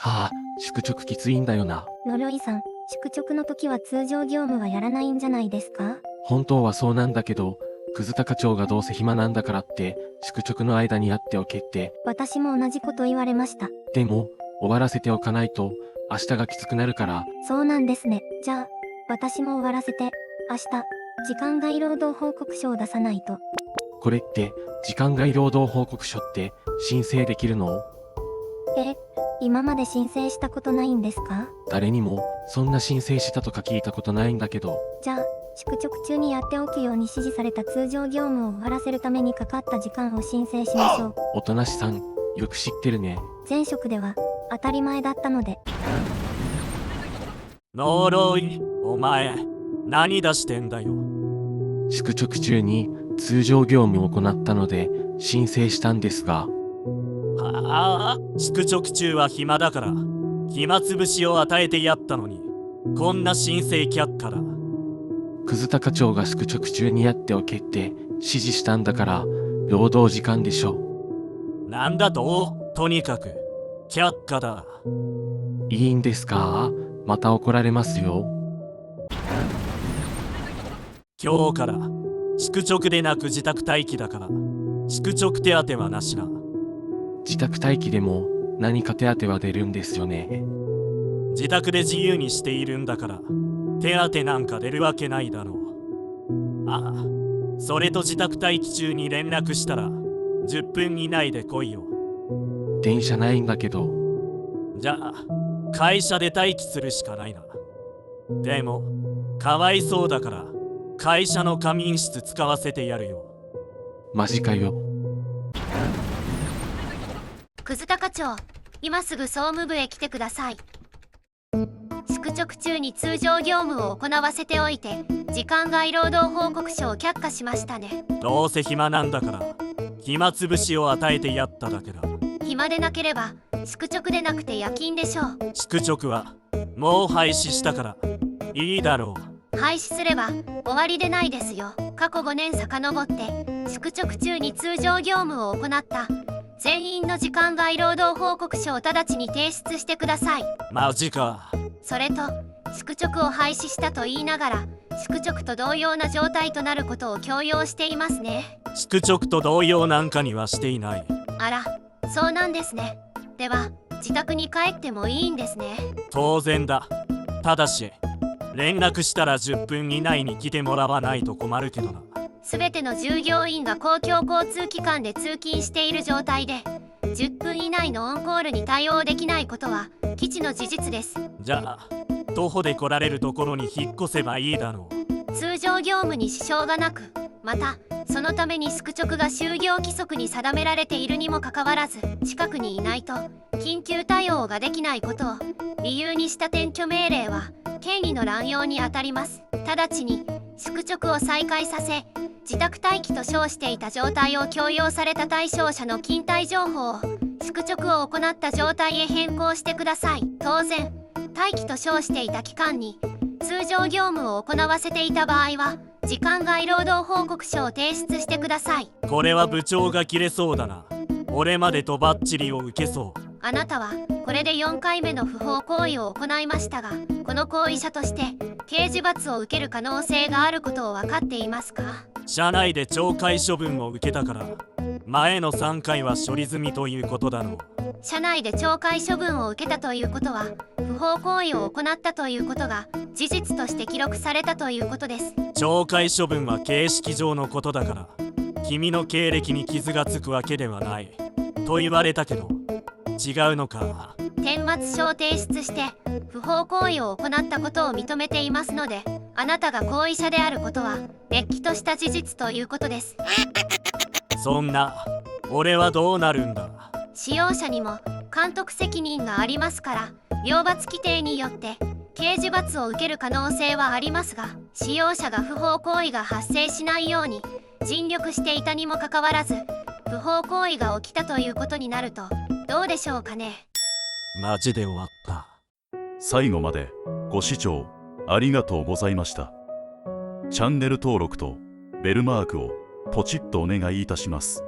はあ、宿直きついんだよな。呪いさん、宿直の時は通常業務はやらないんじゃないですか？本当はそうなんだけど、葛田課長がどうせ暇なんだからって、宿直の間にやっておけって。私も同じこと言われました。でも、終わらせておかないと、明日がきつくなるから。そうなんですね。じゃあ、私も終わらせて、明日、時間外労働報告書を出さないと。これって、時間外労働報告書って、申請できるの？今まで申請したことないんですか？誰にも、そんな申請したとか聞いたことないんだけど。じゃあ、宿直中にやっておくように指示された通常業務を終わらせるためにかかった時間を申請しましょう。おとなしさん、よく知ってるね。前職では、当たり前だったので。呪い、お前、何出してんだよ。宿直中に通常業務を行ったので申請したんですが。はあ、宿直中は暇だから暇つぶしを与えてやったのに、こんな申請却下だ。葛田課長が宿直中にやっておけって指示したんだから、労働時間でしょ。なんだと？とにかく却下だ。いいんですか？また怒られますよ。今日から宿直でなく自宅待機だから、宿直手当はなしな。自宅待機でも何か手当は出るんですよね。自宅で自由にしているんだから、手当なんか出るわけないだろう。ああ、それと自宅待機中に連絡したら10分以内で来いよ。電車ないんだけど。じゃあ会社で待機するしかないな。でもかわいそうだから会社の仮眠室使わせてやるよ。マジかよ。葛田課長、今すぐ総務部へ来てください。宿直中に通常業務を行わせておいて、時間外労働報告書を却下しましたね。どうせ暇なんだから暇つぶしを与えてやっただけだ。暇でなければ宿直でなくて夜勤でしょう。宿直はもう廃止したからいいだろう。廃止すれば終わりでないですよ。過去5年遡って宿直中に通常業務を行った全員の時間外労働報告書を直ちに提出してください。マジか。それと宿直を廃止したと言いながら宿直と同様な状態となることを強要していますね。宿直と同様なんかにはしていない。あら、そうなんですね。では自宅に帰ってもいいんですね。当然だ。ただし連絡したら10分以内に来てもらわないと困るけどな。すべての従業員が公共交通機関で通勤している状態で10分以内のオンコールに対応できないことは基地の事実です。じゃあ徒歩で来られるところに引っ越せばいいだろう。通常業務に支障がなく、またそのために宿直が就業規則に定められているにもかかわらず近くにいないと緊急対応ができないことを理由にした転居命令は権利の乱用にあたります。直ちに宿直を再開させ、自宅待機と称していた状態を強要された対象者の勤怠情報を宿直を行った状態へ変更してください。当然待機と称していた期間に通常業務を行わせていた場合は時間外労働報告書を提出してください。これは部長が切れそうだな。俺までとばっちりを受けそう。あなたはこれで4回目の不法行為を行いましたが、この行為者として刑事罰を受ける可能性があることを分かっていますか？社内で懲戒処分を受けたから前の3回は処理済みということだろう。社内で懲戒処分を受けたということは不法行為を行ったということが事実として記録されたということです。懲戒処分は形式上のことだから君の経歴に傷がつくわけではないと言われたけど違うのか。顛末書を提出して不法行為を行ったことを認めていますので、あなたが行為者であることはれっきとした事実ということです。そんな俺はどうなるんだ。使用者にも監督責任がありますから、両罰規定によって刑事罰を受ける可能性はありますが、使用者が不法行為が発生しないように尽力していたにもかかわらず不法行為が起きたということになるとどうでしょうかね。マジで終わった。最後までご視聴ありがとうございました。チャンネル登録とベルマークをポチッとお願いいたします。